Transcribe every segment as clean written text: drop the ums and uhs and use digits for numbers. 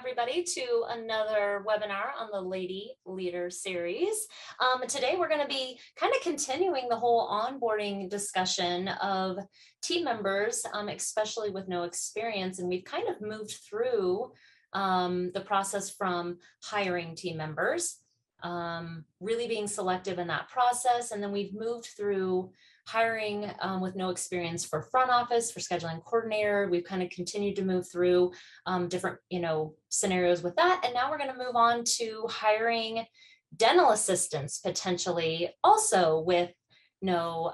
everybody to another webinar on the Lady Leader series. Today we're going to be kind of continuing the whole onboarding discussion of team members, especially with no experience. And we've kind of moved through the process from hiring team members, really being selective in that process. And then we've moved through hiring with no experience for front office, for scheduling coordinator. We've kind of continued to move through different, scenarios with that. And now we're going to move on to hiring dental assistants, potentially also with no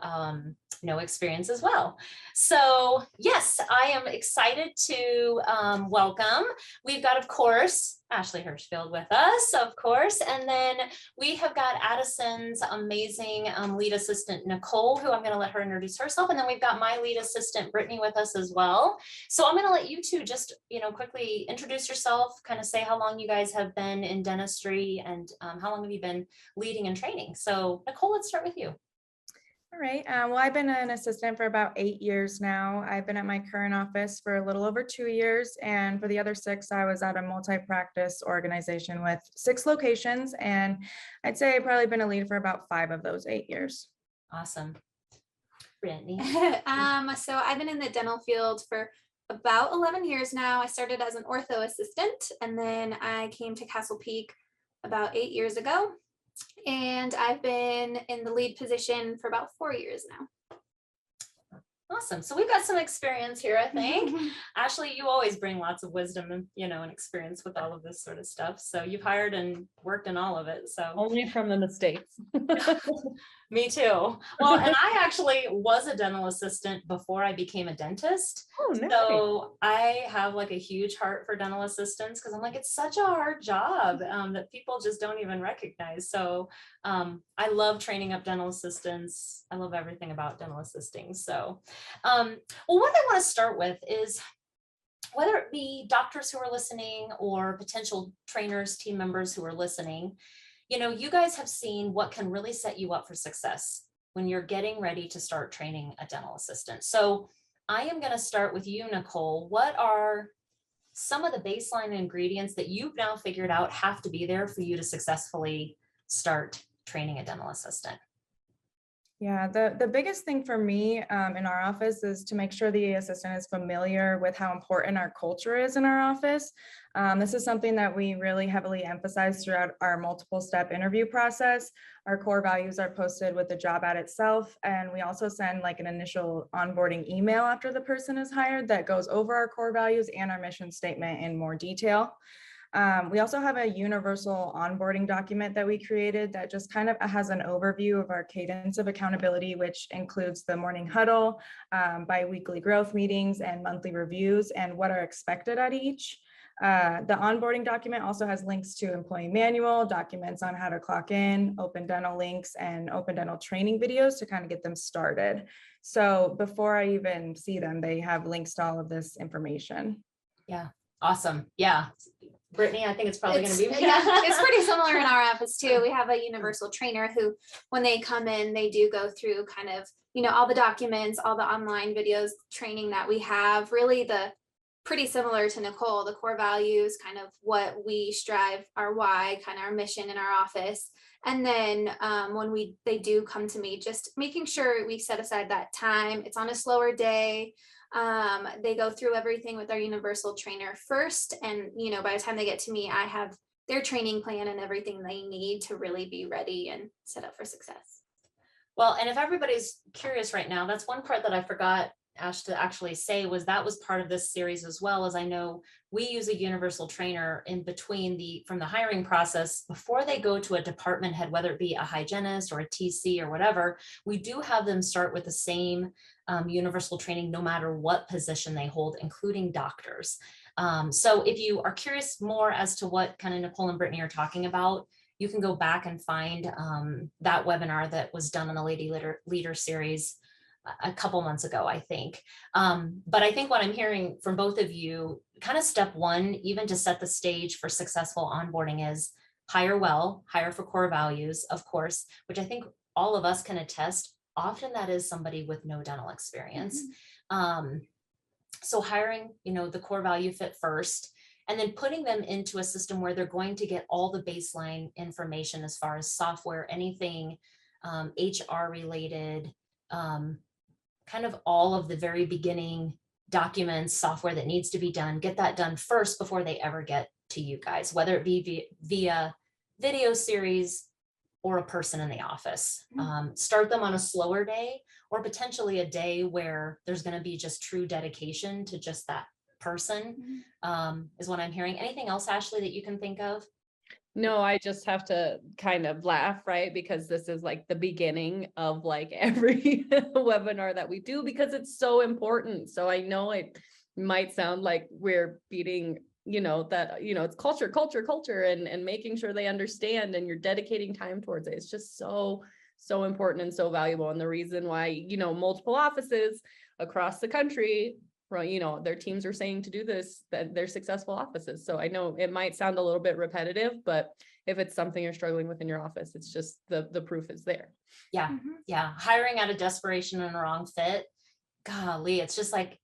experience as well. So yes, I am excited to welcome. We've got, of course, Ashlee Hirschfeld with us, of course, and then we have got Addison's amazing lead assistant, Nicole, who I'm going to let her introduce herself, and then we've got my lead assistant, Brittany, with us as well. So I'm going to let you two just, quickly introduce yourself, kind of say how long you guys have been in dentistry and how long have you been leading and training. So Nicole, let's start with you. All right. Well, I've been an assistant for about 8 years now. I've been at my current office for a little over 2 years. And for the other 6, I was at a multi-practice organization with 6 locations. And I'd say I've probably been a lead for about 5 of those 8 years. Awesome. Brittany? So I've been in the dental field for about 11 years now. I started as an ortho assistant, and then I came to Castle Peak about 8 years ago. And I've been in the lead position for about 4 years now. Awesome. So we've got some experience here, I think. Ashlee, you always bring lots of wisdom and, and experience with all of this sort of stuff. So you've hired and worked in all of it. So only from the mistakes. Me too. Well, and I actually was a dental assistant before I became a dentist. Oh, nice. So I have like a huge heart for dental assistants because I'm like, it's such a hard job that people just don't even recognize. So I love training up dental assistants. I love everything about dental assisting. So, well, what I want to start with is whether it be doctors who are listening or potential trainers, team members who are listening, you guys have seen what can really set you up for success when you're getting ready to start training a dental assistant. So I am going to start with you, Nicole. What are some of the baseline ingredients that you've now figured out have to be there for you to successfully start training a dental assistant? Yeah, the biggest thing for me in our office is to make sure the assistant is familiar with how important our culture is in our office. This is something that we really heavily emphasize throughout our multiple step interview process. Our core values are posted with the job ad itself, and we also send like an initial onboarding email after the person is hired that goes over our core values and our mission statement in more detail. We also have a universal onboarding document that we created that just kind of has an overview of our cadence of accountability, which includes the morning huddle, bi-weekly growth meetings, and monthly reviews, and what are expected at each. The onboarding document also has links to employee manual, documents on how to clock in, open dental links, and open dental training videos to kind of get them started. So before I even see them, they have links to all of this information. Yeah, awesome. Yeah. Brittany, I think it's probably going to be. Yeah, it's pretty similar in our office too. We have a universal trainer who, when they come in, they do go through kind of, all the documents, all the online videos, training that we have, really pretty similar to Nicole, the core values, kind of what we strive, our why, kind of our mission in our office. And then when they do come to me, just making sure we set aside that time. It's on a slower day. They go through everything with our universal trainer first. And, by the time they get to me, I have their training plan and everything they need to really be ready and set up for success. Well, and if everybody's curious right now, that's one part that I forgot, Ash, to actually say that was part of this series as well. As I know, we use a universal trainer in between from the hiring process before they go to a department head, whether it be a hygienist or a TC or whatever. We do have them start with the same universal training, no matter what position they hold, including doctors. So if you are curious more as to what kind of Nicole and Brittany are talking about, you can go back and find that webinar that was done on the Lady Leader series a couple months ago, I think. But I think what I'm hearing from both of you, kind of step one, even to set the stage for successful onboarding, is hire well, hire for core values, of course, which I think all of us can attest. Often that is somebody with no dental experience. So hiring, the core value fit first. and then putting them into a system where they're going to get all the baseline information as far as software, anything HR related, kind of all of the very beginning documents, software that needs to be done, get that done first before they ever get to you guys, whether it be via video series or a person in the office. Start them on a slower day, or potentially a day where there's going to be just true dedication to just that person, is what I'm hearing. Anything else, Ashlee, that you can think of? No, I just have to kind of laugh, right? Because this is like the beginning of like every webinar that we do, because it's so important. So I know it might sound like we're beating, that, it's culture, and making sure they understand, and you're dedicating time towards it. It's just so important and so valuable. And the reason why, multiple offices across the country, their teams are saying to do this, that they're successful offices. So I know it might sound a little bit repetitive, but if it's something you're struggling with in your office, it's just the proof is there. Yeah. Yeah. Hiring out of desperation and a wrong fit. Golly, it's just like,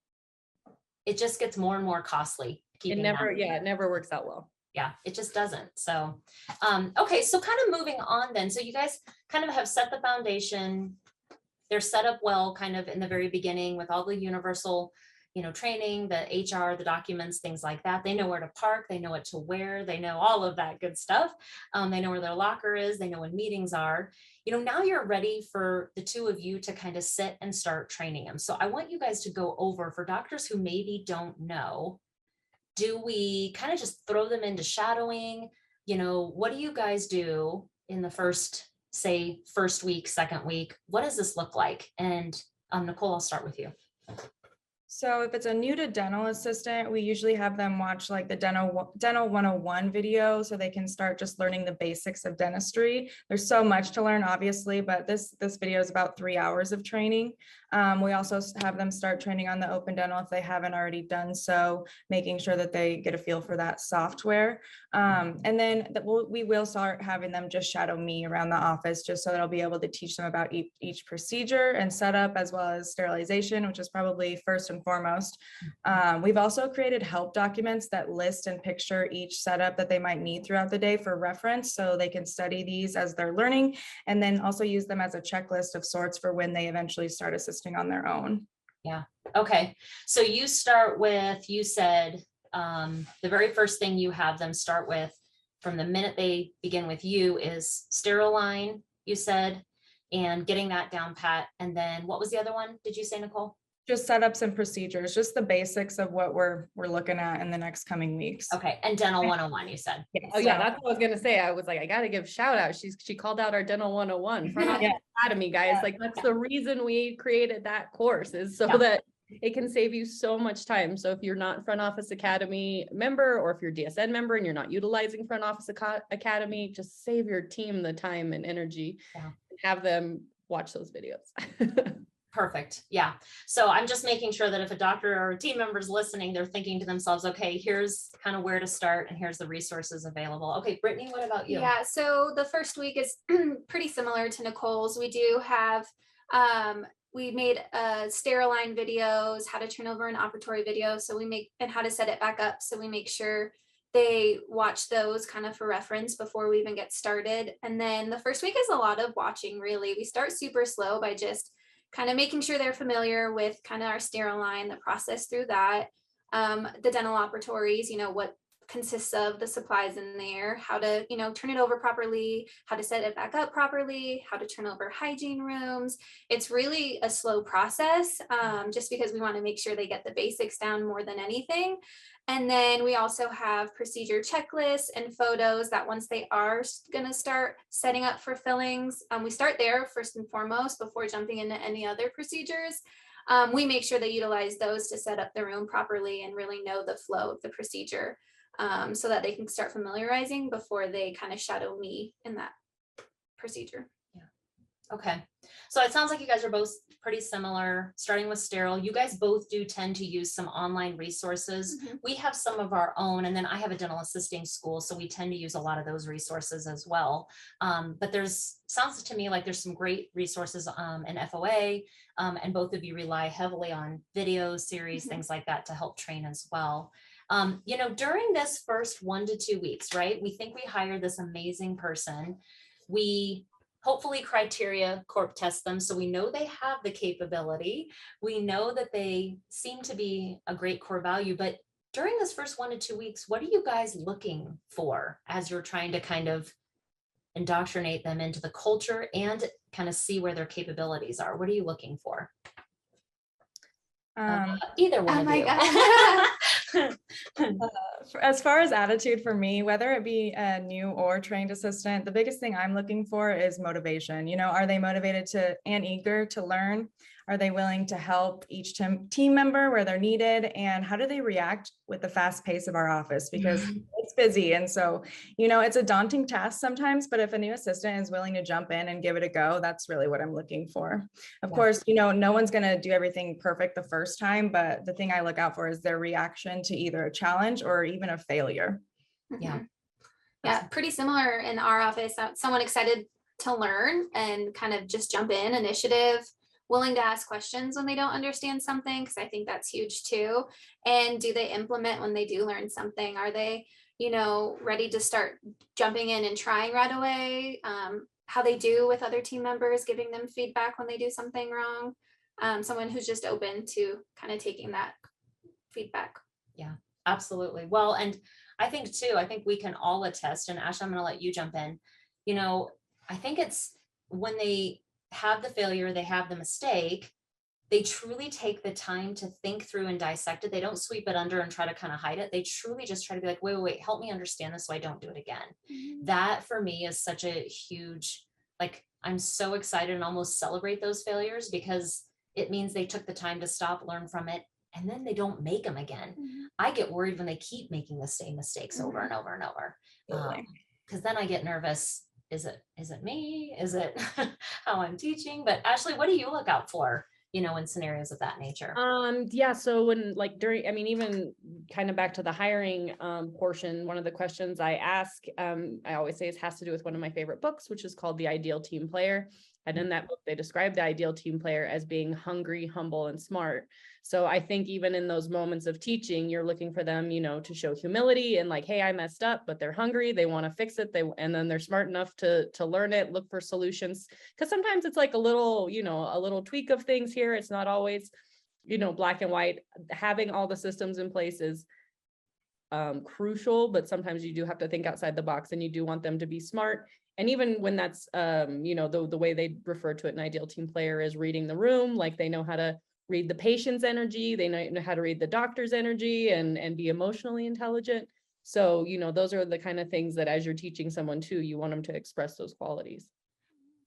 it just gets more and more costly. It never works out well. Yeah, it just doesn't. So, okay. So kind of moving on then. So you guys kind of have set the foundation. They're set up well, kind of in the very beginning with all the universal training, the HR, the documents, things like that. They know where to park, they know what to wear, they know all of that good stuff. They know where their locker is, they know when meetings are. Now you're ready for the two of you to kind of sit and start training them. So I want you guys to go over, for doctors who maybe don't know, do we kind of just throw them into shadowing? What do you guys do in the first week, second week? What does this look like? And Nicole, I'll start with you. So if it's a new to dental assistant, we usually have them watch like the dental 101 video, so they can start just learning the basics of dentistry. There's so much to learn, obviously, but this video is about 3 hours of training. We also have them start training on the open dental if they haven't already done so, making sure that they get a feel for that software. And then we will start having them just shadow me around the office, just so that I'll be able to teach them about each procedure and setup, as well as sterilization, which is probably first and foremost. We've also created help documents that list and picture each setup that they might need throughout the day for reference, so they can study these as they're learning, and then also use them as a checklist of sorts for when they eventually start assisting on their own. Yeah. Okay. So you start with, you said, the very first thing you have them start with from the minute they begin with you is sterile line, you said, and getting that down pat. And then what was the other one? Did you say, Nicole? Just setups and procedures, just the basics of what we're looking at in the next coming weeks. Okay. And dental 101, you said. Yeah, Oh yeah, that's what I was gonna say. I was like, I gotta give a shout out. She called out our dental 101 front office academy, guys. Like, that's the reason we created that course, is so that it can save you so much time. So if you're not front office academy member, or if you're DSN member and you're not utilizing front office academy, just save your team the time and energy and have them watch those videos. Perfect. Yeah. So I'm just making sure that if a doctor or a team member is listening, they're thinking to themselves, okay, here's kind of where to start, and here's the resources available. Okay, Brittany, what about you? Yeah, so the first week is pretty similar to Nicole's. We do have, we made sterile videos, how to turn over an operatory video. So and how to set it back up. So we make sure they watch those kind of for reference before we even get started. And then the first week is a lot of watching, really. We start super slow by just kind of making sure they're familiar with kind of our sterile line, the process through that, the dental operatories, what consists of the supplies in there, how to, turn it over properly, how to set it back up properly, how to turn over hygiene rooms. It's really a slow process, just because we want to make sure they get the basics down more than anything. And then we also have procedure checklists and photos that once they are going to start setting up for fillings, we start there first and foremost before jumping into any other procedures. We make sure they utilize those to set up the room properly and really know the flow of the procedure, so that they can start familiarizing before they kind of shadow me in that procedure. Yeah. Okay. So it sounds like you guys are both pretty similar, starting with sterile. You guys both do tend to use some online resources. We have some of our own, and then I have a dental assisting school, so we tend to use a lot of those resources as well. But sounds to me like there's some great resources in FOA, and both of you rely heavily on video series, things like that, to help train as well. During this first 1 to 2 weeks, right? We think we hired this amazing person. We hopefully criteria corp test them. So we know they have the capability. We know that they seem to be a great core value, but during this first 1 to 2 weeks, what are you guys looking for as you're trying to kind of indoctrinate them into the culture and kind of see where their capabilities are? What are you looking for? Either one of you. As far as attitude for me, whether it be a new or trained assistant, the biggest thing I'm looking for is motivation. Are they motivated and eager to learn? Are they willing to help each team member where they're needed? And how do they react with the fast pace of our office? Because it's busy. And so, it's a daunting task sometimes, but if a new assistant is willing to jump in and give it a go, that's really what I'm looking for. Of course, no one's going to do everything perfect the first time, but the thing I look out for is their reaction to either a challenge or even a failure. Yeah. Yeah, pretty similar in our office. Someone excited to learn and kind of just jump in, initiative, willing to ask questions when they don't understand something, because I think that's huge too. And do they implement when they do learn something? Are they, ready to start jumping in and trying right away? How they do with other team members, giving them feedback when they do something wrong. Someone who's just open to kind of taking that feedback. Yeah, absolutely. Well, and I think we can all attest, and Ash, I'm going to let you jump in. I think it's when they have the failure, they have the mistake, they truly take the time to think through and dissect it. They don't sweep it under and try to kind of hide it. They truly just try to be like, wait, help me understand this so I don't do it again. That for me is such a huge, I'm so excited and almost celebrate those failures, because it means they took the time to stop, learn from it, and then they don't make them again. I get worried when they keep making the same mistakes over and over and over. Because then I get nervous. Is it me? Is it how I'm teaching? But Ashlee, what do you look out for, in scenarios of that nature? Yeah. So when even kind of back to the hiring portion, one of the questions I ask, I always say it has to do with one of my favorite books, which is called The Ideal Team Player. And in that book, they describe the ideal team player as being hungry, humble, and smart. So I think even in those moments of teaching, you're looking for them, to show humility and hey, I messed up, but they're hungry. They want to fix it. And then they're smart enough to learn it, look for solutions. Because sometimes it's a little tweak of things here. It's not always, black and white. Having all the systems in place is crucial, but sometimes you do have to think outside the box, and you do want them to be smart. And even when that's, the way they refer to it, an ideal team player is reading the room. They know how to read the patient's energy. They know how to read the doctor's energy and be emotionally intelligent. So, those are the kind of things that as you're teaching someone too, you want them to express those qualities.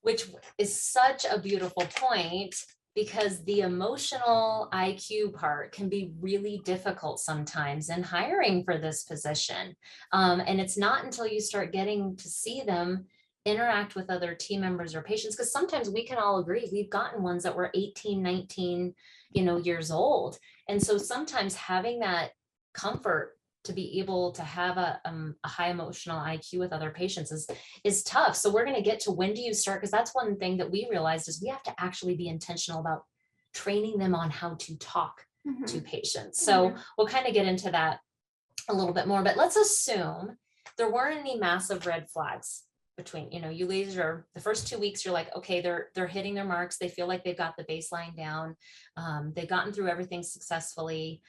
Which is such a beautiful point, because the emotional IQ part can be really difficult sometimes in hiring for this position. And it's not until you start getting to see them interact with other team members or patients, because sometimes we can all agree we've gotten ones that were 18, 19, years old. And so sometimes having that comfort to be able to have a high emotional IQ with other patients is tough. So we're going to get to when do you start? Because that's one thing that we realized is we have to actually be intentional about training them on how to talk to patients. So we'll kind of get into that a little bit more, but let's assume there weren't any massive red flags between, you leave the first 2 weeks, you're like, okay, they're hitting their marks. They feel like they've got the baseline down. They've gotten through everything successfully.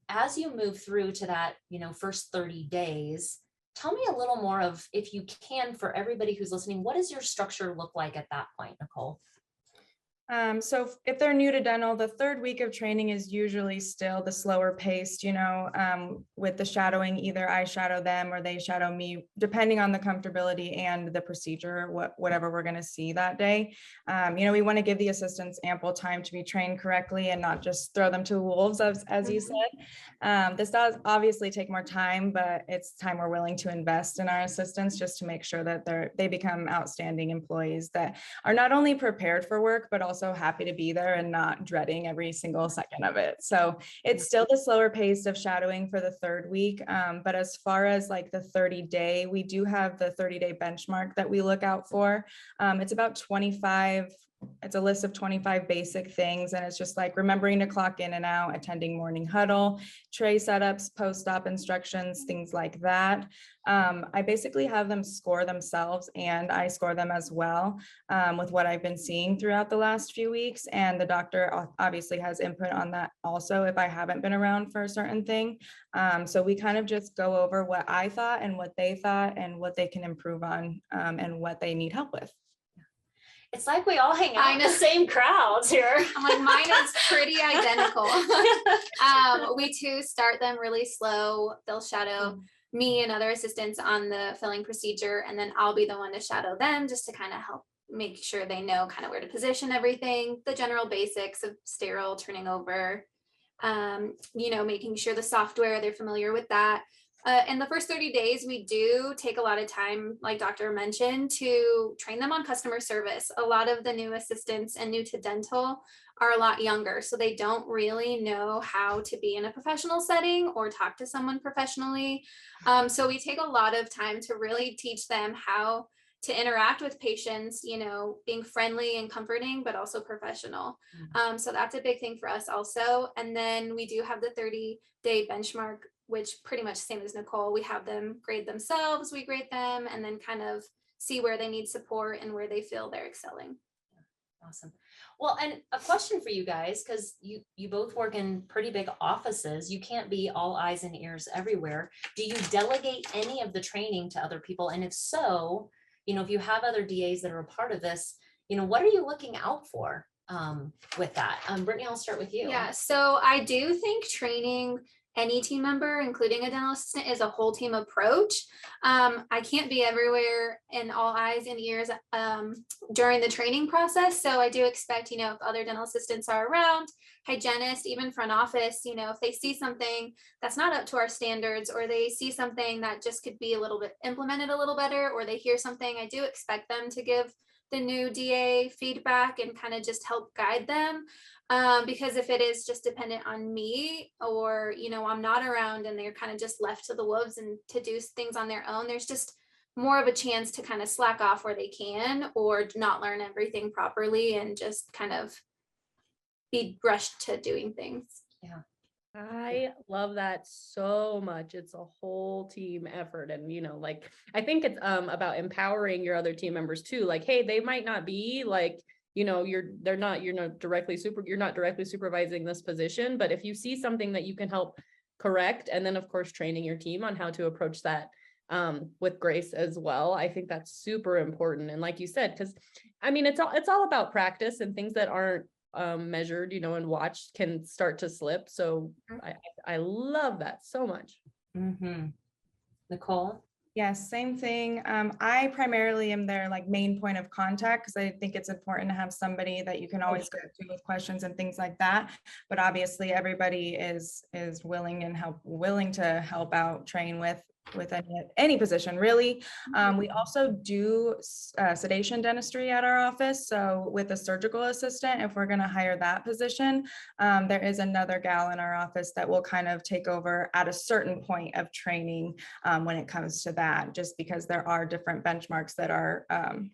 As you move through to that, first 30 days, tell me a little more of, if you can, for everybody who's listening, what does your structure look like at that point, Nicole? So if they're new to dental, the third week of training is usually still the slower paced, with the shadowing, either I shadow them or they shadow me, depending on the comfortability and the procedure, whatever we're going to see that day. We want to give the assistants ample time to be trained correctly and not just throw them to the wolves, as you said. This does obviously take more time, but it's time we're willing to invest in our assistants just to make sure that they become outstanding employees that are not only prepared for work, but also happy to be there and not dreading every single second of it. So it's still the slower pace of shadowing for the third week. But as far as the 30-day, we do have the 30-day benchmark that we look out for. It's about 25 it's a list of 25 basic things. And it's just like remembering to clock in and out, attending morning huddle, tray setups, post-op instructions, things like that. I basically have them score themselves and I score them as well with what I've been seeing throughout the last few weeks. And the doctor obviously has input on that also if I haven't been around for a certain thing. So we kind of just go over what I thought and what they thought and what they can improve on and what they need help with. It's like we all hang out in the same crowds here. I'm like, mine is pretty identical. We too start them really slow. They'll shadow me and other assistants on the filling procedure, and then I'll be the one to shadow them just to kind of help make sure they know kind of where to position everything, the general basics of sterile, turning over, making sure the software, they're familiar with that. In the first 30 days, we do take a lot of time, like Dr. mentioned, to train them on customer service. A lot of the new assistants and new to dental are a lot younger, so they don't really know how to be in a professional setting or talk to someone professionally. So we take a lot of time to really teach them how to interact with patients, being friendly and comforting, but also professional. So that's a big thing for us also. And then we do have the 30-day benchmark, which pretty much same as Nicole, we have them grade themselves, we grade them, and then kind of see where they need support and where they feel they're excelling. Awesome. Well, and a question for you guys, because you both work in pretty big offices. You can't be all eyes and ears everywhere. Do you delegate any of the training to other people? And if so, if you have other DAs that are a part of this, what are you looking out for with that? Brittany, I'll start with you. Yeah, so I do think training any team member, including a dental assistant, is a whole team approach. I can't be everywhere and all eyes and ears during the training process. So I do expect, if other dental assistants are around, hygienists, even front office, if they see something that's not up to our standards, or they see something that just could be a little bit implemented a little better, or they hear something, I do expect them to give the new DA feedback and kind of just help guide them. Because if it is just dependent on me, or, I'm not around and they're kind of just left to the wolves and to do things on their own, there's just more of a chance to kind of slack off where they can, or not learn everything properly and just kind of be rushed to doing things. Yeah. I love that so much. It's a whole team effort. And, I think it's about empowering your other team members too. Like, hey, they might not be like, you're not directly supervising this position, but if you see something that you can help correct, and then of course training your team on how to approach that with grace as well, I think that's super important. And like you said, because it's all about practice, and things that aren't measured, and watched can start to slip. So I love that so much. Nicole? Yes, same thing. I primarily am their main point of contact, because I think it's important to have somebody that you can always go to with questions and things like that. But obviously everybody is willing to help out, train with any position really. We also do sedation dentistry at our office. So with a surgical assistant, if we're going to hire that position, there is another gal in our office that will kind of take over at a certain point of training when it comes to that, just because there are different benchmarks that are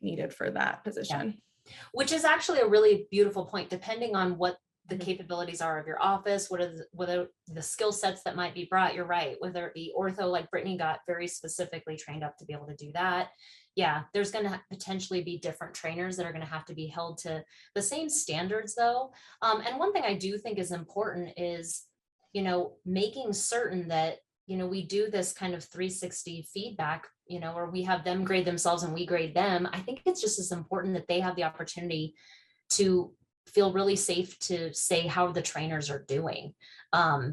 needed for that position. Yeah. Which is actually a really beautiful point, depending on what the capabilities are of your office, whether the skill sets that might be brought. You're right, whether it be ortho, like Brittany got very specifically trained up to be able to do that. Yeah, there's going to potentially be different trainers that are going to have to be held to the same standards though. And one thing I do think is important is, making certain that, we do this kind of 360 feedback, or we have them grade themselves and we grade them. I think it's just as important that they have the opportunity to feel really safe to say how the trainers are doing.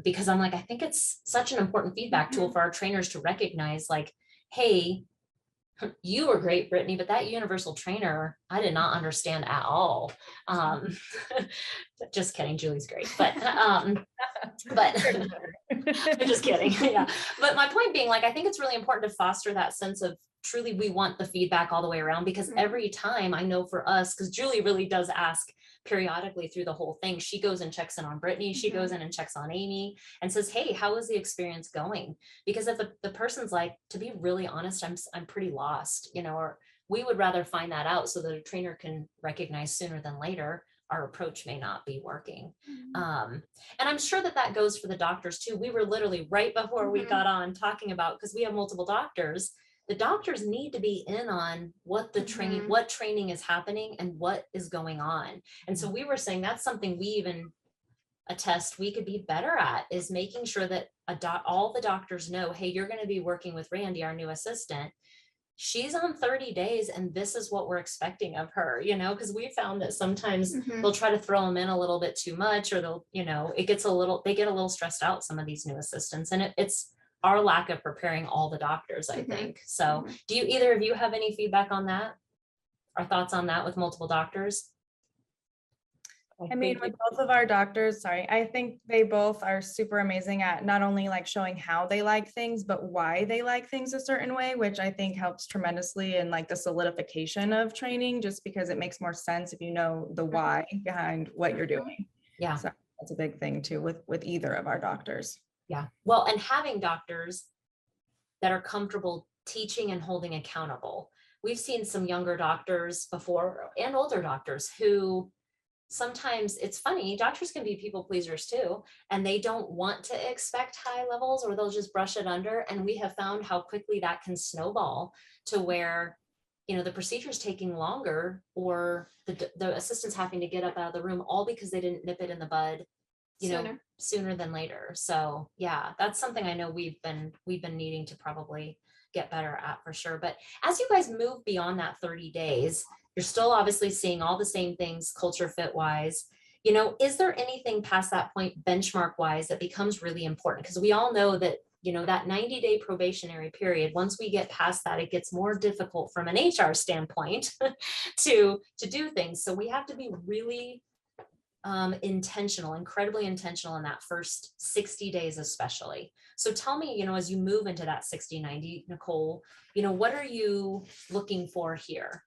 Because I'm like, I think it's such an important feedback tool for our trainers to recognize, like, hey, you were great, Brittany, but that universal trainer, I did not understand at all. Just kidding, Julie's great, but I'm just kidding. Yeah. But my point being, I think it's really important to foster that sense of truly we want the feedback all the way around, because every time, I know for us, because Julie really does ask periodically through the whole thing, she goes and checks in on Brittany, she goes in and checks on Amy and says, hey, how is the experience going? Because if the person's like, to be really honest, I'm pretty lost, or we would rather find that out so that a trainer can recognize sooner than later our approach may not be working. And I'm sure that that goes for the doctors too. We were literally right before we got on talking about, because we have multiple doctors, the doctors need to be in on what the training, what training is happening and what is going on. And so we were saying that's something we even attest we could be better at, is making sure that all the doctors know, hey, you're going to be working with Randy, our new assistant. She's on 30 days and this is what we're expecting of her, you know, because we found that sometimes they'll try to throw them in a little bit too much, or they'll, you know, they get a little stressed out, some of these new assistants, and it's our lack of preparing all the doctors, I think. So do you, either of you have any feedback on that or thoughts on that with multiple doctors? I mean, with both of our doctors, I think they both are super amazing at not only like showing how they like things, but why they like things a certain way, which I think helps tremendously in like the solidification of training, just because it makes more sense if you know the why behind what you're doing. Yeah. So that's a big thing too with either of our doctors. Yeah. Well, and having doctors that are comfortable teaching and holding accountable. We've seen some younger doctors before and older doctors who sometimes, it's funny, doctors can be people pleasers too, and they don't want to expect high levels, or they'll just brush it under. And we have found how quickly that can snowball to where, you know, the procedure is taking longer, or the assistant's having to get up out of the room, all because they didn't nip it in the bud, you know, sooner than later. So yeah, that's something I know we've been needing to probably get better at for sure. But as you guys move beyond that 30 days, you're still obviously seeing all the same things culture fit wise. You know, is there anything past that point benchmark wise that becomes really important? Because we all know that, you know, that 90-day probationary period, once we get past that, it gets more difficult from an HR standpoint to do things. So we have to be really intentional, incredibly intentional in that first 60 days, especially. So tell me, you know, as you move into that 60, 90, Nicole, you know, what are you looking for here?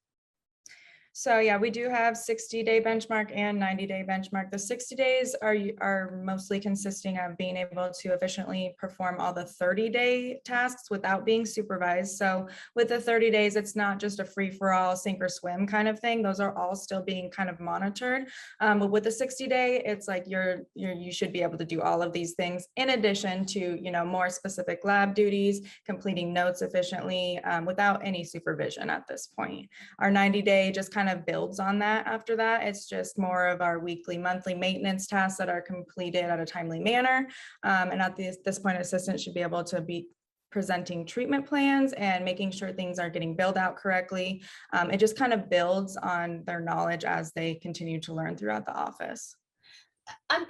So yeah, we do have 60-day benchmark and 90-day benchmark. The 60 days are mostly consisting of being able to efficiently perform all the 30-day tasks without being supervised. So with the 30 days, it's not just a free-for-all sink or swim kind of thing. Those are all still being kind of monitored. But with the 60-day, it's like you should be able to do all of these things in addition to, you know, more specific lab duties, completing notes efficiently without any supervision at this point. Our 90-day just kind of builds on that. After that, it's just more of our weekly, monthly maintenance tasks that are completed at a timely manner. And at this point, assistants should be able to be presenting treatment plans and making sure things are getting billed out correctly. It just kind of builds on their knowledge as they continue to learn throughout the office.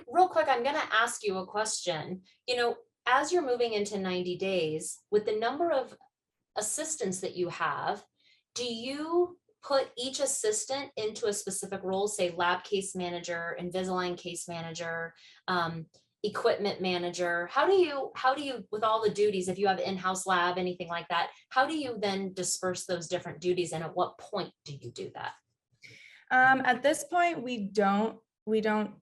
Real quick, I'm going to ask you a question. You know, as you're moving into 90 days, with the number of assistants that you have, do you put each assistant into a specific role, say lab case manager, Invisalign case manager, equipment manager? How do you, with all the duties, if you have in-house lab, anything like that, how do you then disperse those different duties? And at what point do you do that? At this point, we don't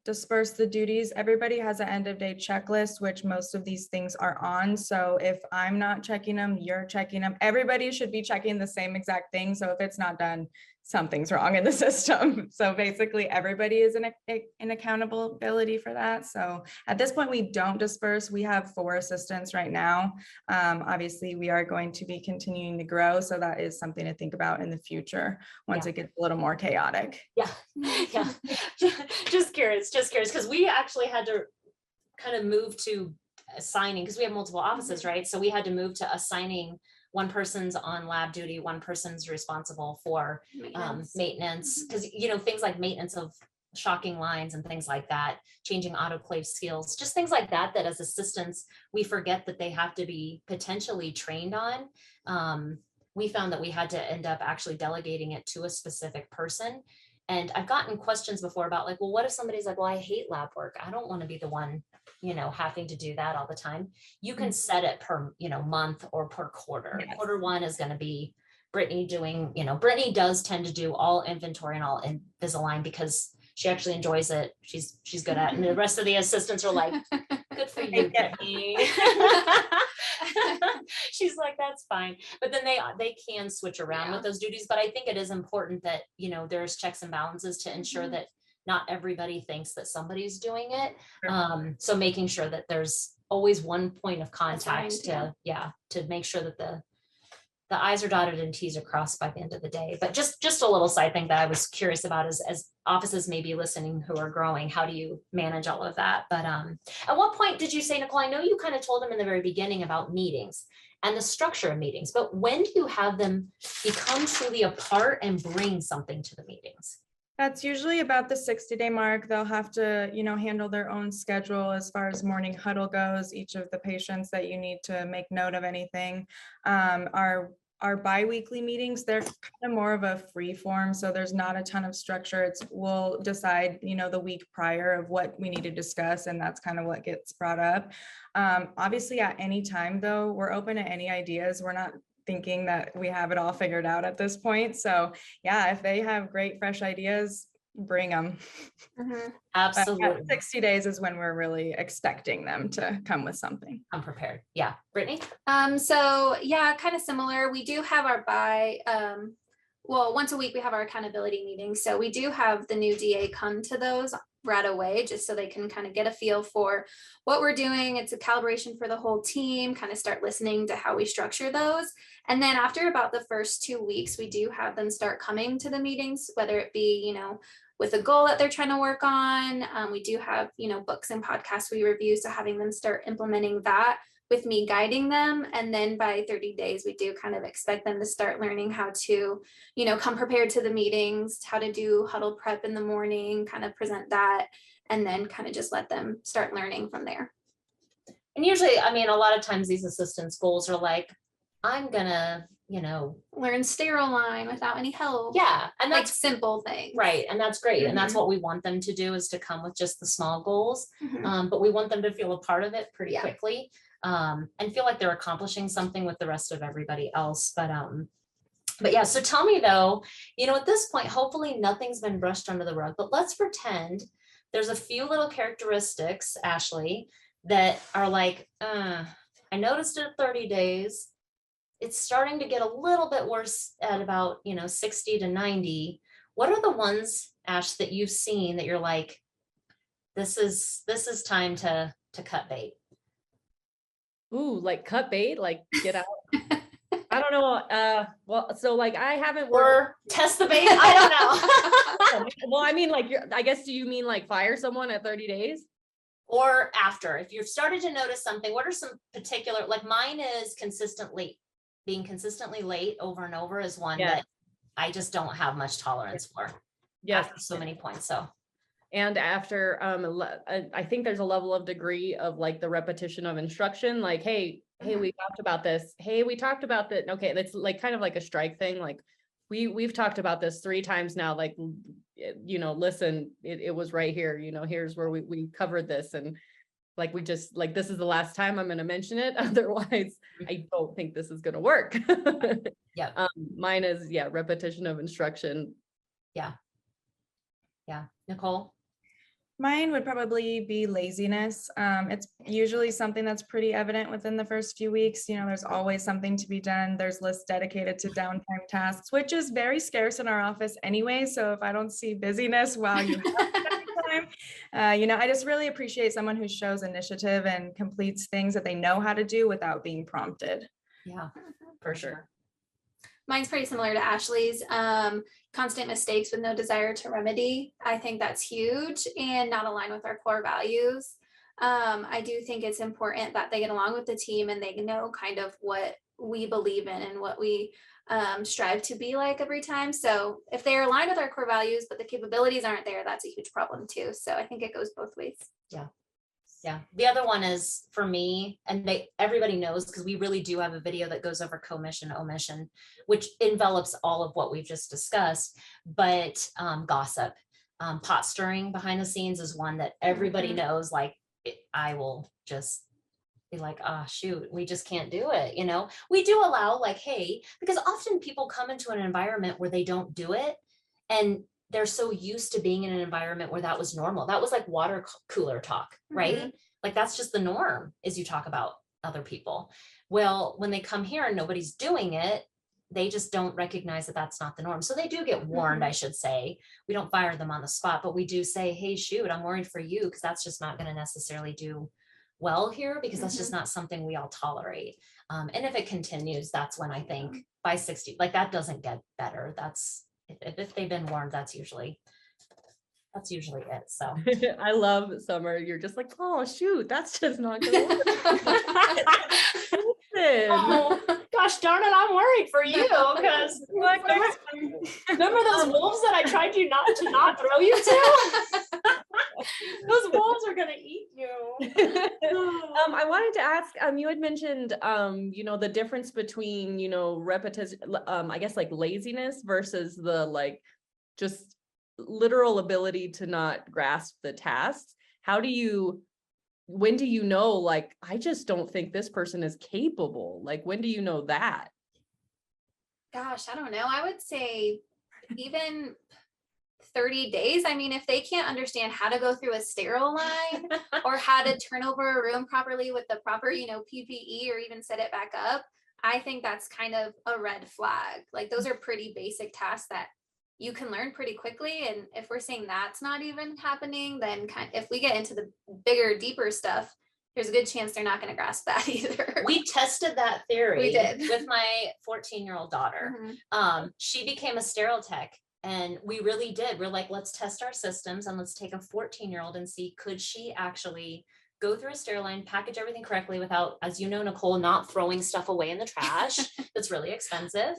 disperse the duties. Everybody has an end of day checklist, which most of these things are on. So if I'm not checking them, you're checking them. Everybody should be checking the same exact thing. So if it's not done, something's wrong in the system. So basically everybody is in accountability for that. So at this point, we don't disperse. We have 4 assistants right now. Obviously we are going to be continuing to grow. So that is something to think about in the future once it gets a little more chaotic. Yeah. Just curious, because we actually had to kind of move to assigning, because we have multiple offices, right? So we had to move to assigning one person's on lab duty, one person's responsible for maintenance, because, you know, things like maintenance of shocking lines and things like that, changing autoclave seals, just things like that, that as assistants, we forget that they have to be potentially trained on. We found that we had to end up actually delegating it to a specific person. And I've gotten questions before about like, well, what if somebody's like, well, I hate lab work. I don't want to be the one, you know, having to do that all the time. You can set it per, you know, month or per quarter. Yes. Quarter 1 is going to be Brittany doing, you know, Brittany does tend to do all inventory and all Invisalign because she actually enjoys it. She's good at it. And the rest of the assistants are like, Good for you, Brittany. She's like, that's fine. But then they can switch around with those duties. But I think it is important that, you know, there's checks and balances to ensure that not everybody thinks that somebody's doing it. So making sure that there's always one point of contact to make sure that the I's are dotted and T's are crossed by the end of the day. But just a little side thing that I was curious about is, as offices may be listening who are growing, how do you manage all of that? But at what point did you say, Nicole, I know you kind of told them in the very beginning about meetings and the structure of meetings, but when do you have them become truly a part and bring something to the meetings? That's usually about the 60-day mark. They'll have to, you know, handle their own schedule as far as morning huddle goes. Each of the patients that you need to make note of anything. Our bi-weekly meetings, they're kind of more of a free form. So there's not a ton of structure. We'll decide, you know, the week prior of what we need to discuss. And that's kind of what gets brought up. Obviously at any time though, we're open to any ideas. We're not thinking that we have it all figured out at this point. So yeah, if they have great fresh ideas, bring them. Absolutely. 60 days is when we're really expecting them to come with something. I'm prepared. Yeah. Brittany? So yeah, kind of similar. We do have our once a week we have our accountability meetings. So we do have the new DA come to those right away, just so they can kind of get a feel for what we're doing. It's a calibration for the whole team, kind of start listening to how we structure those. And then after about the first 2 weeks, we do have them start coming to the meetings, whether it be, you know, with a goal that they're trying to work on. We do have, you know, books and podcasts we review. So having them start implementing that with me guiding them. And then by 30 days, we do kind of expect them to start learning how to, you know, come prepared to the meetings, how to do huddle prep in the morning, kind of present that, and then kind of just let them start learning from there. And usually, I mean, a lot of times these assistants' goals are like, I'm gonna, you know, learn sterile line without any help. Yeah. And that's like simple things. Right. And that's great. And that's what we want them to do, is to come with just the small goals. But we want them to feel a part of it pretty quickly. And feel like they're accomplishing something with the rest of everybody else. But yeah, so tell me though, you know, at this point, hopefully nothing's been brushed under the rug, but let's pretend there's a few little characteristics, Ashlee, that are like, I noticed it at 30 days. It's starting to get a little bit worse at about, you know, 60 to 90. What are the ones, Ash, that you've seen that you're like, this is time to cut bait? Ooh, like cut bait, like get out. I don't know. Well, so like I haven't or test the bait. I don't know. Well, I mean, like, I guess, do you mean like fire someone at 30 days? Or after, if you've started to notice something, what are some particular, like mine is being consistently late over and over is one that I just don't have much tolerance for. Yes. After so many points. So. And after, I think there's a level of degree of like the repetition of instruction, like, hey, we talked about this. Hey, we talked about that. Okay. That's like kind of like a strike thing. Like we've talked about this 3 times now, like, you know, listen, it was right here, you know, here's where we covered this. And like, we just like, this is the last time I'm going to mention it. Otherwise, I don't think this is going to work. Yeah. Mine is, repetition of instruction. Yeah. Nicole? Mine would probably be laziness. It's usually something that's pretty evident within the first few weeks. You know, there's always something to be done. There's lists dedicated to downtime tasks, which is very scarce in our office anyway. So if I don't see busyness while you have downtime, you know, I just really appreciate someone who shows initiative and completes things that they know how to do without being prompted. Yeah, for sure. Mine's pretty similar to Ashlee's. Constant mistakes with no desire to remedy. I think that's huge and not aligned with our core values. I do think it's important that they get along with the team and they know kind of what we believe in and what we strive to be like every time. So if they're aligned with our core values, but the capabilities aren't there, that's a huge problem too. So I think it goes both ways. Yeah. The other one is for me, and everybody knows, because we really do have a video that goes over commission, omission, which envelops all of what we've just discussed, but gossip, pot stirring behind the scenes is one that everybody knows, like I will just be like, shoot, we just can't do it. You know, we do allow like, hey, because often people come into an environment where they don't do it. And they're so used to being in an environment where that was normal. That was like water cooler talk, right? like that's just the norm, is you talk about other people. Well, when they come here and nobody's doing it, they just don't recognize that that's not the norm. So they do get warned, I should say. We don't fire them on the spot, but we do say, hey, shoot, I'm worried for you, because that's just not going to necessarily do well here, because that's just not something we all tolerate. And if it continues, that's when I think by 60, like that doesn't get better. That's if they've been warned, that's usually it. So I love Summer. You're just like, oh shoot, that's just not gonna work. oh, gosh darn it, I'm worried for you, because remember those wolves that I tried you not throw you to? Those wolves are gonna eat you. I wanted to ask, you had mentioned, the difference between, repetition, I guess like laziness versus the like just literal ability to not grasp the tasks. When do you know, like, I just don't think this person is capable? Like, when do you know that? Gosh, I don't know. I would say even 30 days. I mean, if they can't understand how to go through a sterile line or how to turn over a room properly with the proper, PPE, or even set it back up, I think that's kind of a red flag. Like those are pretty basic tasks that you can learn pretty quickly. And if we're saying that's not even happening, then if we get into the bigger, deeper stuff, there's a good chance they're not going to grasp that either. We tested that theory We did. with my 14-year-old daughter. She became a sterile tech, and we really did. We're like, let's test our systems and let's take a 14-year-old and see, could she actually go through a sterile line, package everything correctly without, as you know, Nicole, not throwing stuff away in the trash. That's really expensive.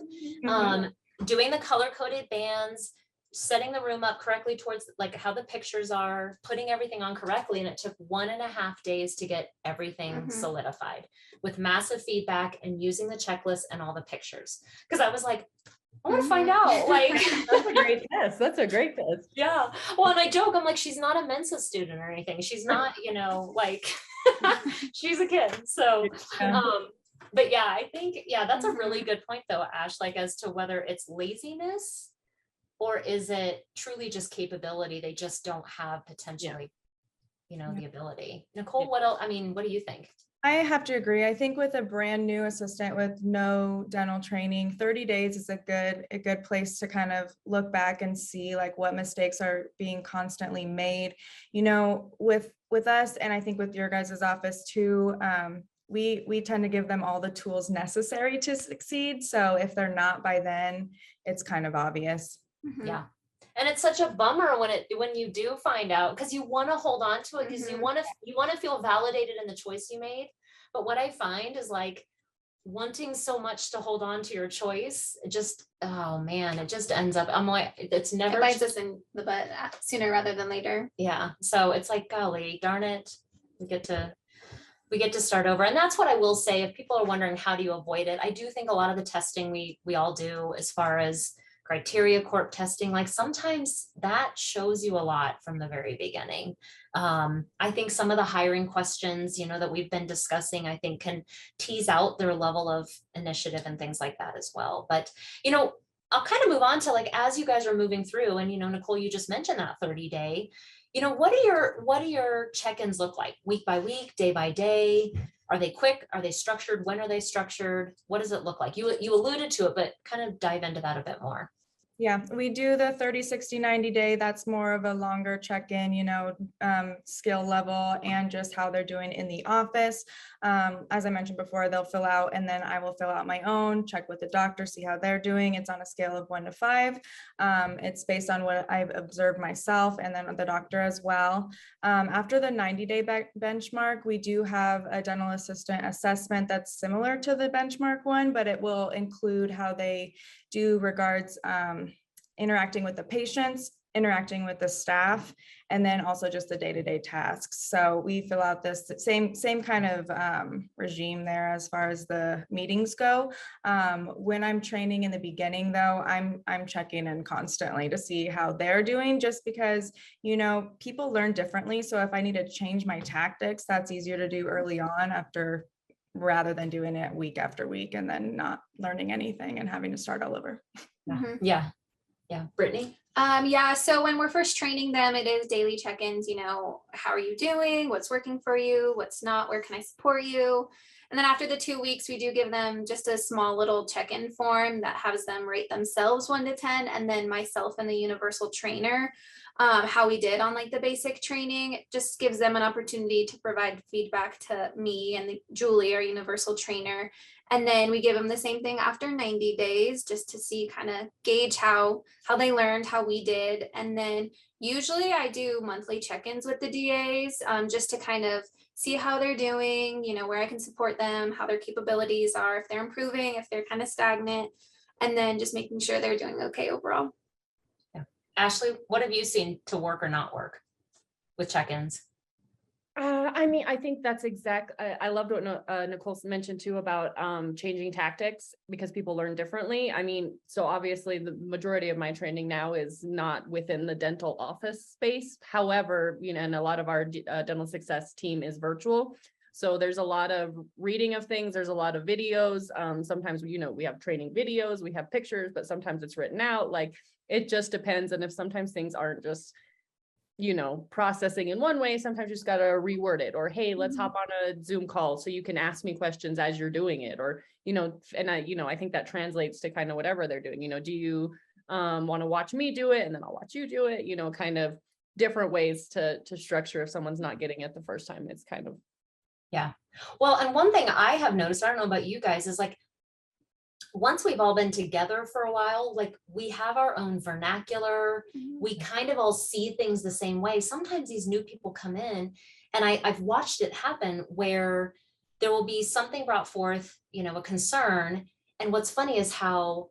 Doing the color-coded bands, setting the room up correctly towards like how the pictures are, putting everything on correctly. And it took 1.5 days to get everything solidified with massive feedback and using the checklist and all the pictures. Because I was like, I want to find out, like, that's a great test. That's a great test. Yeah. Well, and I joke, I'm like, she's not a Mensa student or anything. She's not, like, she's a kid. So, but yeah, I think, that's a really good point though, Ash, like as to whether it's laziness or is it truly just capability? They just don't have potentially, the ability. Nicole, what else? I mean, what do you think? I have to agree. I think with a brand new assistant with no dental training, 30 days is a good place to kind of look back and see like what mistakes are being constantly made. With us, and I think with your guys' office too, we tend to give them all the tools necessary to succeed. So if they're not by then, it's kind of obvious. Yeah. And it's such a bummer when you do find out, because you want to hold on to it, because you want to feel validated in the choice you made. But what I find is like wanting so much to hold on to your choice, it just, oh man, it just ends up, I'm like, it bites us in the butt sooner rather than later. Yeah. So it's like, golly, darn it. We get to start over. And that's what I will say. If people are wondering, how do you avoid it? I do think a lot of the testing we all do as far as criteria corp testing, like sometimes that shows you a lot from the very beginning. I think some of the hiring questions, that we've been discussing, I think can tease out their level of initiative and things like that as well. But, I'll kind of move on to like, as you guys are moving through, and, Nicole, you just mentioned that 30-day, what do your check-ins look like? Week by week, day by day? Are they quick? Are they structured? When are they structured? What does it look like? You alluded to it, but kind of dive into that a bit more. Yeah, we do the 30, 60, 90 day. That's more of a longer check-in, skill level and just how they're doing in the office. As I mentioned before, they'll fill out and then I will fill out my own, check with the doctor, see how they're doing. It's on a scale of 1 to 5. It's based on what I've observed myself and then the doctor as well. After the 90-day benchmark, we do have a dental assistant assessment that's similar to the benchmark one, but it will include how they do regards interacting with the patients, interacting with the staff, and then also just the day-to-day tasks. So we fill out this same kind of regime there as far as the meetings go. When I'm training in the beginning though, I'm checking in constantly to see how they're doing, just because, people learn differently. So if I need to change my tactics, that's easier to do early on rather than doing it week after week and then not learning anything and having to start all over. Yeah. Brittany? Yeah, so when we're first training them, it is daily check-ins, how are you doing? What's working for you? What's not? Where can I support you? And then after the 2 weeks, we do give them just a small little check-in form that has them rate themselves 1 to 10, and then myself and the universal trainer, how we did on like the basic training. It just gives them an opportunity to provide feedback to me and Julie, our universal trainer. And then we give them the same thing after 90 days, just to see, kind of gauge how they learned, how we did. And then usually I do monthly check-ins with the DAs, just to kind of see how they're doing, where I can support them, how their capabilities are, if they're improving, if they're kind of stagnant, and then just making sure they're doing okay overall. Yeah. Ashlee, what have you seen to work or not work with check-ins? I mean, I think that's I loved what Nicole mentioned too about changing tactics because people learn differently. I mean, so obviously the majority of my training now is not within the dental office space. However, and a lot of our dental success team is virtual. So there's a lot of reading of things. There's a lot of videos. Sometimes, we have training videos, we have pictures, but sometimes it's written out. Like, it just depends. And if sometimes things aren't just processing in one way, sometimes you just got to reword it, or, hey, let's hop on a Zoom call so you can ask me questions as you're doing it, or, and I think that translates to kind of whatever they're doing. Do you want to watch me do it? And then I'll watch you do it, kind of different ways to structure if someone's not getting it the first time. It's kind of. Yeah. Well, and one thing I have noticed, I don't know about you guys, is like, once we've all been together for a while, like, we have our own vernacular. We kind of all see things the same way. Sometimes these new people come in, and I've watched it happen where there will be something brought forth, a concern. And what's funny is how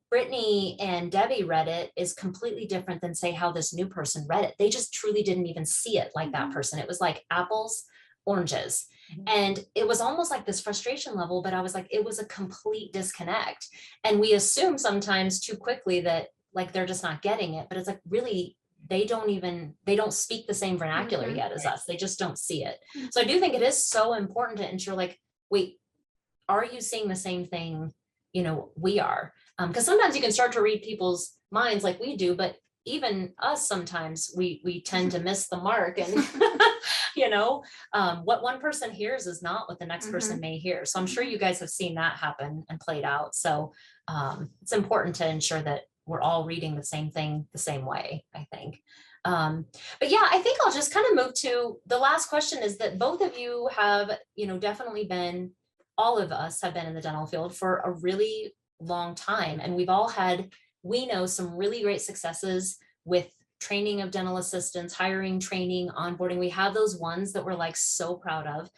Brittany and Debbie read it is completely different than, say, how this new person read it. They just truly didn't even see it like that person. It was like apples, oranges. And it was almost like this frustration level, but I was like, it was a complete disconnect. And we assume sometimes too quickly that, like, they're just not getting it, but it's like, really, they don't speak the same vernacular yet as us. They just don't see it. So I do think it is so important to ensure, like, wait, are you seeing the same thing, we are? Because sometimes you can start to read people's minds like we do, but even us, sometimes we tend to miss the mark. And what one person hears is not what the next person may hear. So I'm sure you guys have seen that happen and played out. So it's important to ensure that we're all reading the same thing the same way, I think. But yeah, I think I'll just kind of move to the last question, is that both of you have, definitely been, all of us have been in the dental field for a really long time. And we know some really great successes with training of dental assistants, hiring, training, onboarding. We have those ones that we're like so proud of.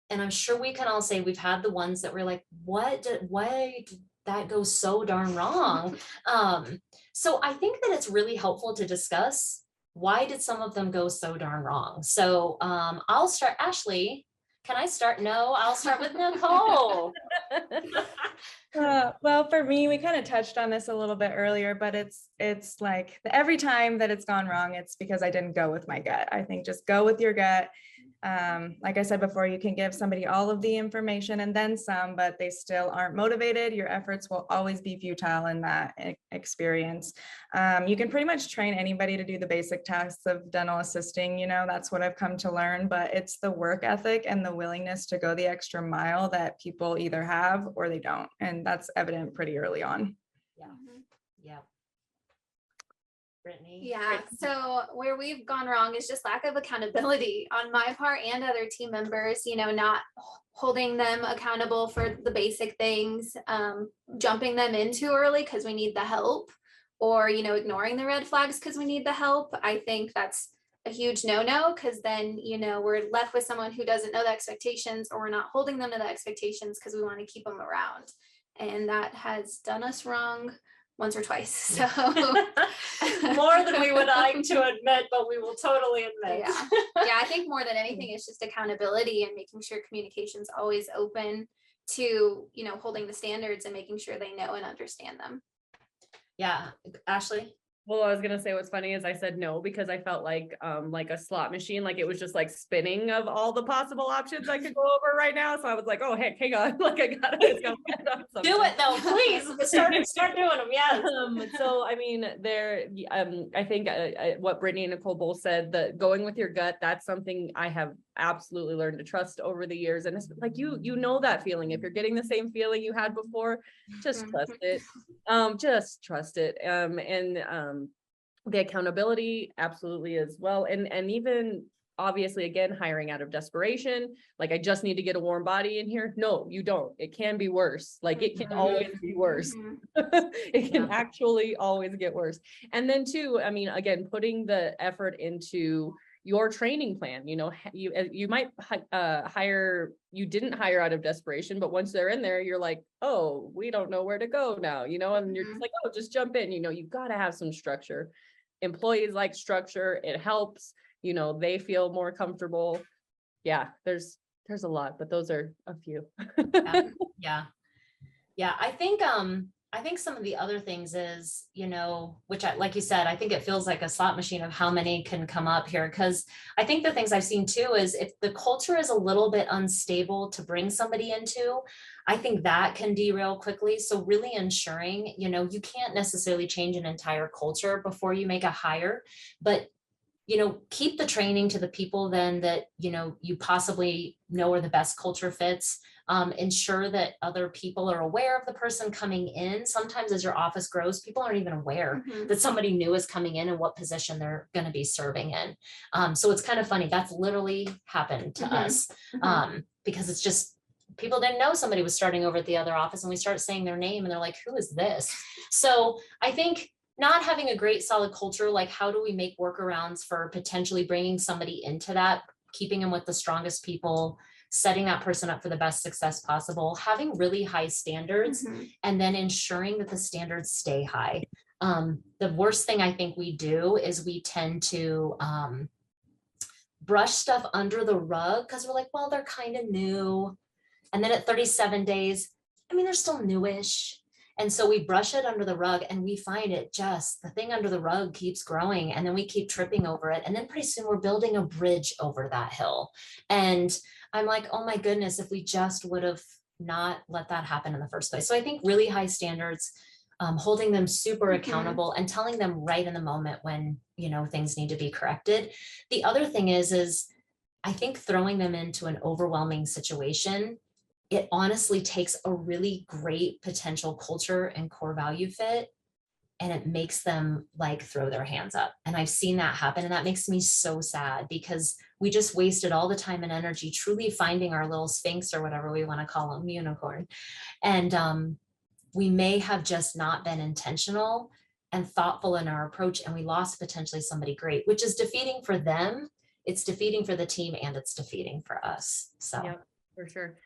And I'm sure we can all say we've had the ones that we're like, why did that go so darn wrong? So I think that it's really helpful to discuss, why did some of them go so darn wrong? So I'll start. Ashlee, can I start? No, I'll start with Nicole. Well, for me, we kind of touched on this a little bit earlier, but it's like every time that it's gone wrong, it's because I didn't go with my gut. I think just go with your gut. Like I said before, you can give somebody all of the information and then some, but they still aren't motivated. Your efforts will always be futile in that experience. You can pretty much train anybody to do the basic tasks of dental assisting, that's what I've come to learn, but it's the work ethic and the willingness to go the extra mile that people either have or they don't. And that's evident pretty early on. Yeah. Yeah. Brittany? Yeah, so where we've gone wrong is just lack of accountability on my part and other team members, not holding them accountable for the basic things, jumping them in too early because we need the help, or, ignoring the red flags because we need the help. I think that's a huge no-no, because then, we're left with someone who doesn't know the expectations, or we're not holding them to the expectations because we want to keep them around. And that has done us wrong once or twice. So more than we would like to admit, but we will totally admit. Yeah, I think more than anything, it's just accountability and making sure communication's always open to, holding the standards and making sure they know and understand them. Yeah. Ashlee? Well, I was gonna say what's funny is I said no because I felt like a slot machine, like it was just like spinning of all the possible options I could go over right now. So I was like, oh heck, hang on, like I gotta Do it though, please. Start doing them. Yes. So I mean, I think what Brittany and Nicole both said, that going with your gut, that's something I have absolutely learned to trust over the years. And it's like you know that feeling. If you're getting the same feeling you had before, just trust it. Just trust it. The accountability absolutely as well. And even obviously again, hiring out of desperation, like I just need to get a warm body in here. No, you don't. It can be worse. Like it can always be worse. It can actually always get worse. And then too, I mean, again, putting the effort into your training plan, you might you didn't hire out of desperation, but once they're in there, you're like, oh, we don't know where to go now, and you're just like, oh, just jump in. You've got to have some structure. Employees like structure. It helps, they feel more comfortable. Yeah, there's a lot, but those are a few. Yeah. I think some of the other things is, which like you said, I think it feels like a slot machine of how many can come up here. Cause I think the things I've seen too is if the culture is a little bit unstable to bring somebody into, I think that can derail quickly. So really ensuring, you can't necessarily change an entire culture before you make a hire, but keep the training to the people then that, you possibly know where the best culture fits. Ensure that other people are aware of the person coming in. Sometimes as your office grows, people aren't even aware that somebody new is coming in and what position they're going to be serving in. So it's kind of funny. That's literally happened to us because it's just, people didn't know somebody was starting over at the other office and we start saying their name and they're like, who is this? So I think not having a great solid culture, like how do we make workarounds for potentially bringing somebody into that, keeping them with the strongest people, setting that person up for the best success possible, having really high standards, and then ensuring that the standards stay high. The worst thing I think we do is we tend to brush stuff under the rug because we're like, well, they're kind of new. And then at 37 days, I mean, they're still newish. And so we brush it under the rug and we find the thing under the rug keeps growing and then we keep tripping over it. And then pretty soon we're building a bridge over that hill. And I'm like, oh my goodness, if we just would have not let that happen in the first place. So I think really high standards, holding them super accountable and telling them right in the moment when, things need to be corrected. The other thing is I think throwing them into an overwhelming situation, it honestly takes a really great potential culture and core value fit, and it makes them like throw their hands up. And I've seen that happen. And that makes me so sad because we just wasted all the time and energy truly finding our little sphinx or whatever we want to call them, unicorn. And we may have just not been intentional and thoughtful in our approach. And we lost potentially somebody great, which is defeating for them. It's defeating for the team and it's defeating for us. So. Yep, for sure.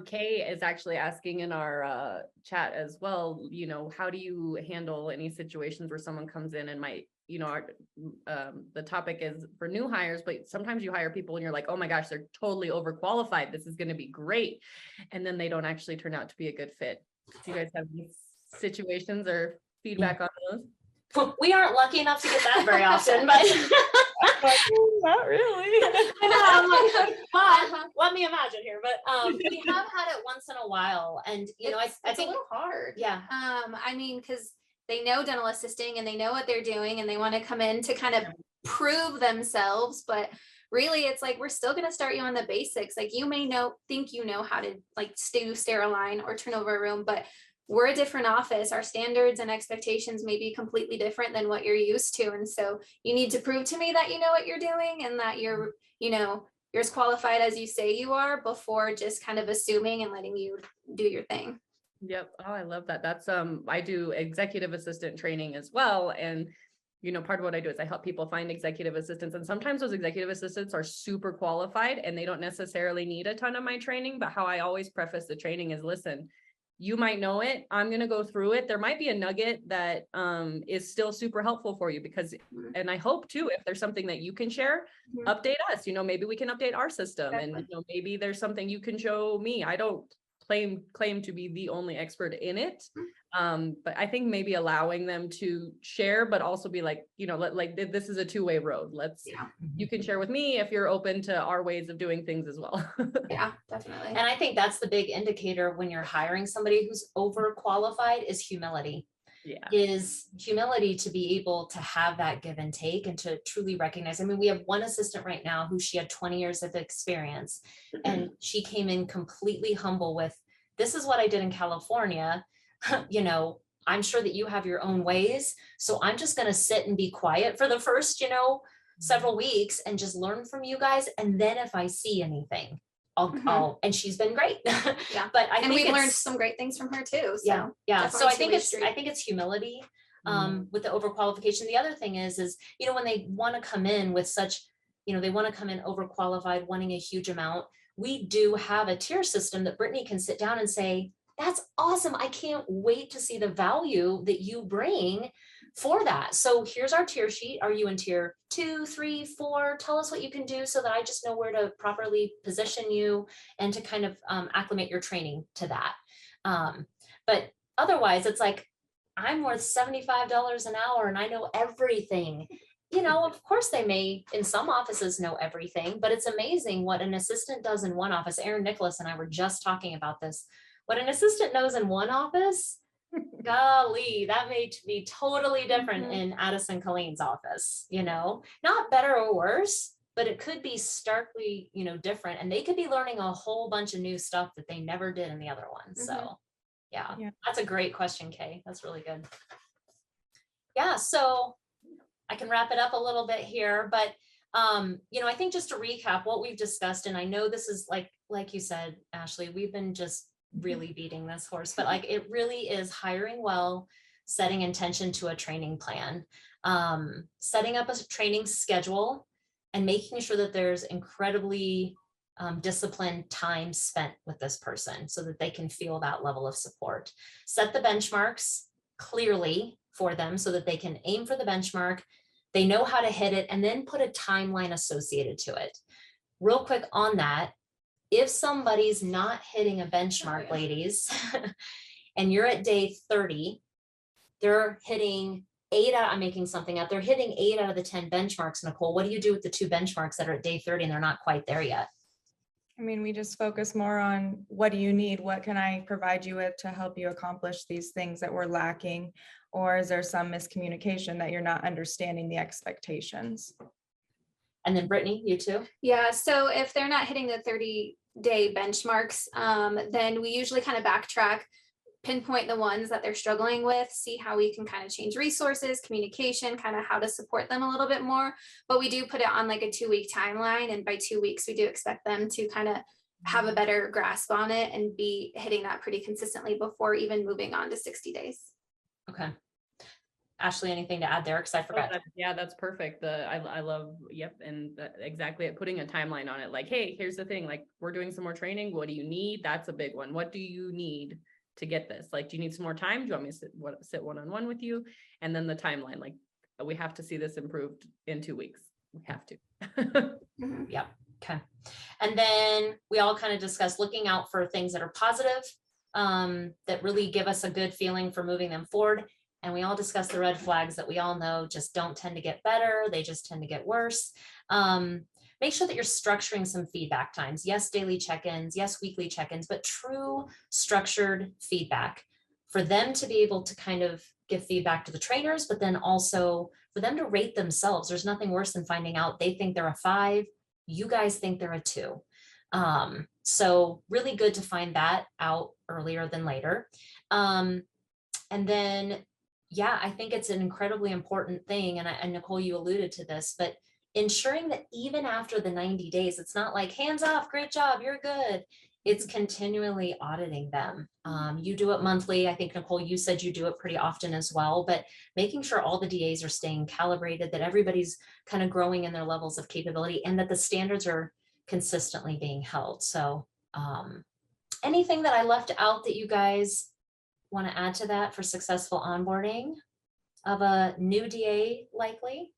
Kay is actually asking in our chat as well, how do you handle any situations where someone comes in and might, the topic is for new hires, but sometimes you hire people and you're like, oh my gosh, they're totally overqualified. This is going to be great. And then they don't actually turn out to be a good fit. Do you guys have any situations or feedback on those? We aren't lucky enough to get that very often, but not really. But let me imagine here. But we have had it once in a while, and it's I think a little hard. Yeah. I mean, because they know dental assisting and they know what they're doing, and they want to come in to kind of prove themselves, but really it's like we're still going to start you on the basics. Like you may think how to like do Steriline or turn over a room, but we're a different office. Our standards and expectations may be completely different than what you're used to. And so you need to prove to me that you know what you're doing and that you're as qualified as you say you are before just kind of assuming and letting you do your thing. Yep. Oh, I love that. That's I do executive assistant training as well. And part of what I do is I help people find executive assistants. And sometimes those executive assistants are super qualified and they don't necessarily need a ton of my training. But how I always preface the training is, listen, you might know it. I'm going to go through it. There might be a nugget that is still super helpful for you because, and I hope too, if there's something that you can share, update us, maybe we can update our system. Definitely. And maybe there's something you can show me. I don't claim to be the only expert in it. But I think maybe allowing them to share, but also be like, this is a two-way road. You can share with me if you're open to our ways of doing things as well. Yeah, definitely. And I think that's the big indicator when you're hiring somebody who's overqualified is humility. Yeah. Is humility to be able to have that give and take and to truly recognize. I mean, we have one assistant right now who she had 20 years of experience and she came in completely humble with, this is what I did in California. I'm sure that you have your own ways. So I'm just going to sit and be quiet for the first, several weeks and just learn from you guys. And then if I see anything, and she's been great. Yeah. But and we've learned some great things from her too. So yeah. So I think it's humility with the overqualification. The other thing is, when they want to come in with such, they want to come in overqualified, wanting a huge amount. We do have a tier system that Brittany can sit down and say, that's awesome. I can't wait to see the value that you bring for that. So here's our tier sheet. Are you in tier 2, 3, 4? Tell us what you can do so that I just know where to properly position you and to kind of acclimate your training to that. But otherwise, it's like, I'm worth $75 an hour and I know everything. Of course they may in some offices know everything, but it's amazing what an assistant does in one office. Aaron Nicholas and I were just talking about this. What an assistant knows in one office, golly, that may be totally different in Addison Colleen's office, not better or worse, but it could be starkly, different. And they could be learning a whole bunch of new stuff that they never did in the other one. So yeah, that's a great question, Kay. That's really good. Yeah. So I can wrap it up a little bit here, but I think just to recap what we've discussed, and I know this is like you said, Ashlee, we've been just really beating this horse, but it really is hiring well, setting intention to a training plan, setting up a training schedule, and making sure that there's incredibly disciplined time spent with this person so that they can feel that level of support. Set the benchmarks clearly for them so that they can aim for the benchmark, they know how to hit it, and then put a timeline associated to it. Real quick on that, if somebody's not hitting a benchmark, ladies, and you're at day 30, they're hitting 8 out, I'm making something up, they're hitting 8 out of the 10 benchmarks, Nicole, what do you do with the 2 benchmarks that are at day 30 and they're not quite there yet? I mean, we just focus more on what do you need? What can I provide you with to help you accomplish these things that we're lacking? Or is there some miscommunication that you're not understanding the expectations? And then Brittany, you too? Yeah, so if they're not hitting the 30-day benchmarks, then we usually kind of backtrack, pinpoint the ones that they're struggling with, see how we can kind of change resources, communication, kind of how to support them a little bit more. But we do put it on like a 2-week timeline. And by 2 weeks, we do expect them to kind of have a better grasp on it and be hitting that pretty consistently before even moving on to 60 days. Okay. Ashlee, anything to add there? Because I forgot. Yeah, that's perfect. I love, and exactly it, putting a timeline on it. Like, hey, here's the thing, like we're doing some more training. What do you need? That's a big one. What do you need to get this? Like, do you need some more time? Do you want me to sit one-on-one with you? And then the timeline, like we have to see this improved in 2 weeks. We have to. Yep. Okay. And then we all kind of discussed looking out for things that are positive, that really give us a good feeling for moving them forward. And we all discussed the red flags that we all know just don't tend to get better. They just tend to get worse. Make sure that you're structuring some feedback times. Yes, daily check-ins, yes, weekly check-ins, but true structured feedback for them to be able to kind of give feedback to the trainers, but then also for them to rate themselves. There's nothing worse than finding out they think they're a 5, you guys think they're a 2. So really good to find that out earlier than later. And then, yeah, I think it's an incredibly important thing. And Nicole, you alluded to this, but ensuring that even after the 90 days, it's not like hands off, great job, you're good. It's continually auditing them. You do it monthly. I think, Nicole, you said you do it pretty often as well, but making sure all the DAs are staying calibrated, that everybody's kind of growing in their levels of capability and that the standards are consistently being held. So anything that I left out that you guys want to add to that for successful onboarding of a new DA likely?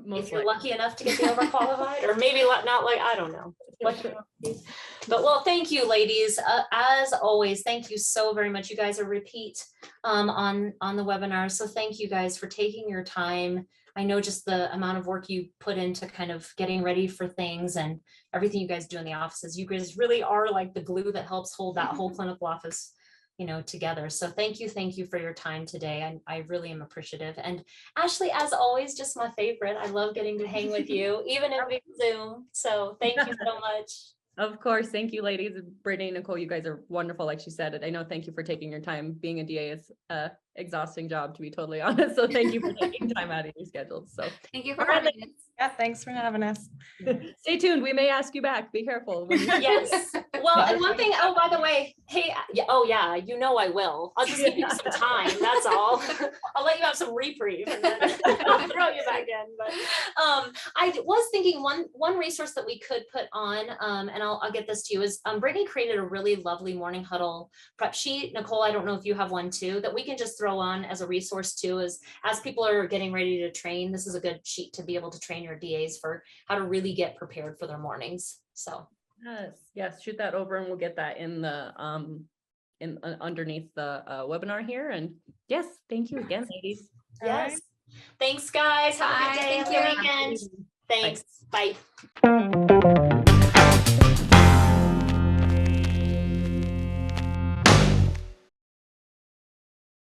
If you're lucky enough to get the overqualified, or maybe not like, I don't know. But well, thank you, ladies. As always, thank you so very much. You guys are repeat on the webinar. So thank you guys for taking your time. I know just the amount of work you put into kind of getting ready for things and everything you guys do in the offices. You guys really are like the glue that helps hold that whole clinical office, you know, together. So thank you for your time today. I really am appreciative. And Ashlee, as always, just my favorite. I love getting to hang with you, even in Zoom. So thank you so much. Of course. Thank you, ladies. Brittany, Nicole, you guys are wonderful. Like she said, I know. Thank you for taking your time. Being a DA is a exhausting job, to be totally honest. So thank you for taking time out of your schedules. So thank you for having us. Yeah, thanks for having us. Stay tuned. We may ask you back. Be careful. Yes. Well, and one thing, oh, by the way, hey, oh yeah, you know I will. I'll just give you some time. That's all. I'll let you have some reprieve and then I'll throw you back in. But I was thinking one resource that we could put on, and I'll get this to you, is Brittany created a really lovely morning huddle prep sheet. Nicole, I don't know if you have one too, that we can just throw on as a resource too, as people are getting ready to train. This is a good sheet to be able to train your DAs for how to really get prepared for their mornings. So yes, shoot that over and we'll get that in the underneath the webinar here. And yes, thank you again, ladies. Yes. Right. Thanks, guys. Have a good day. Thank you. Weekend. Thanks. Bye.